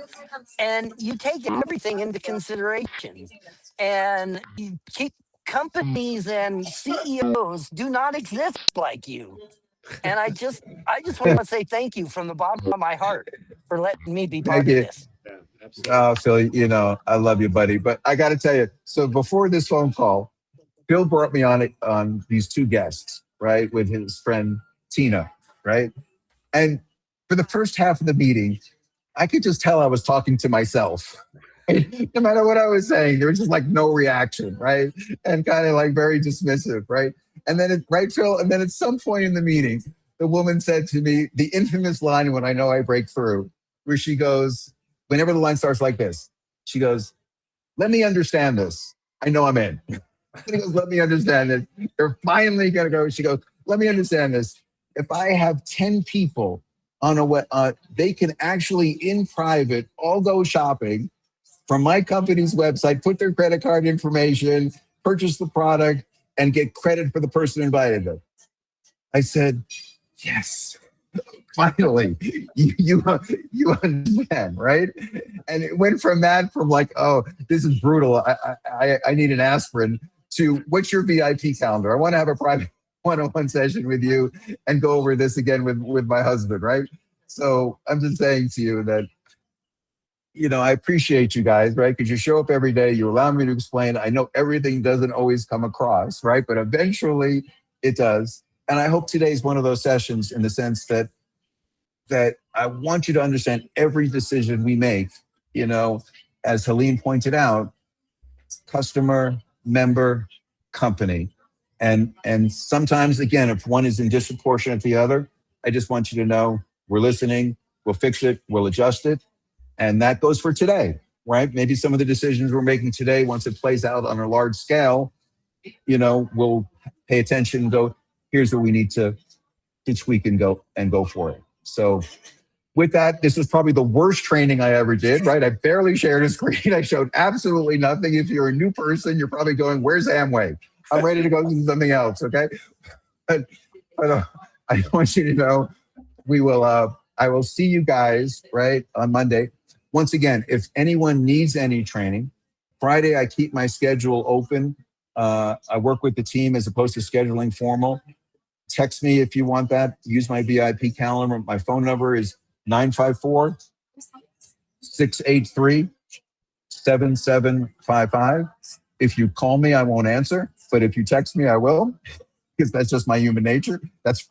and you take everything into consideration. And you keep companies and CEOs do not exist like you. And I just want to say thank you from the bottom of my heart for letting me be part of this. Yeah, absolutely. Oh, Phil, you know, I love you, buddy. But I got to tell you, so before this phone call, Bill brought me on these two guests, right, with his friend Tina, right? And for the first half of the meeting, I could just tell I was talking to myself. No matter what I was saying, there was just like no reaction, right? And kind of like very dismissive, right? And then, right, Phil? And then at some point in the meeting, the woman said to me, the infamous line when I know I break through, where she goes, whenever the line starts like this, she goes, let me understand this. I know I'm in. She goes, let me understand this. They're finally going to go. She goes, let me understand this. If I have 10 people on they can actually in private all go shopping from my company's website, put their credit card information, purchase the product, and get credit for the person who invited them. I said, yes, finally, you understand, right? And it went from like, oh, this is brutal, I need an aspirin, to what's your VIP calendar? I want to have a private one-on-one session with you and go over this again with my husband, right? So I'm just saying to you that, you know, I appreciate you guys, right? Because you show up every day, you allow me to explain. I know everything doesn't always come across, right? But eventually it does. And I hope today's one of those sessions in the sense that I want you to understand every decision we make, you know, as Helene pointed out, customer, member, company. And sometimes, again, if one is in disproportionate to the other, I just want you to know we're listening, we'll fix it, we'll adjust it. And that goes for today, right? Maybe some of the decisions we're making today, once it plays out on a large scale, you know, we'll pay attention and go, here's where we need to tweak and go for it. So with that, this was probably the worst training I ever did, right? I barely shared a screen. I showed absolutely nothing. If you're a new person, you're probably going, where's Amway? I'm ready to go do something else, okay? But I want you to know, I will see you guys, right, on Monday. Once again, if anyone needs any training, Friday I keep my schedule open. I work with the team as opposed to scheduling formal. Text me if you want that. Use my VIP calendar. My phone number is 954-683-7755. If you call me, I won't answer. But if you text me, I will, because that's just my human nature. That's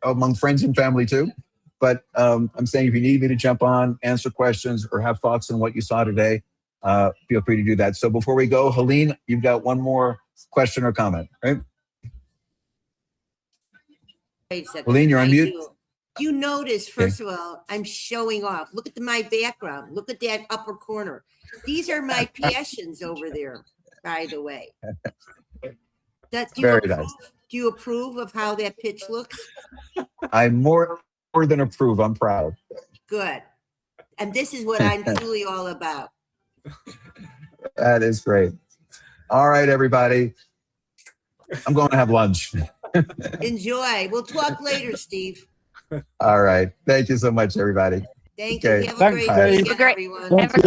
among friends and family too. But I'm saying if you need me to jump on, answer questions, or have thoughts on what you saw today, feel free to do that. So before we go, Helene, you've got one more question or comment, right? Wait a second. Helene, you're on mute. You notice, first of all, I'm showing off. Look at my background. Look at that upper corner. These are my passions over there, by the way. Very nice. Do you approve of how that pitch looks? I more than approve. I'm proud. Good. And this is what I'm truly all about. That is great. All right, everybody. I'm going to have lunch. Enjoy. We'll talk later, Steve. All right. Thank you so much, everybody. Thank Okay. you. Have a great Thanks, weekend, Dave. everyone. Have a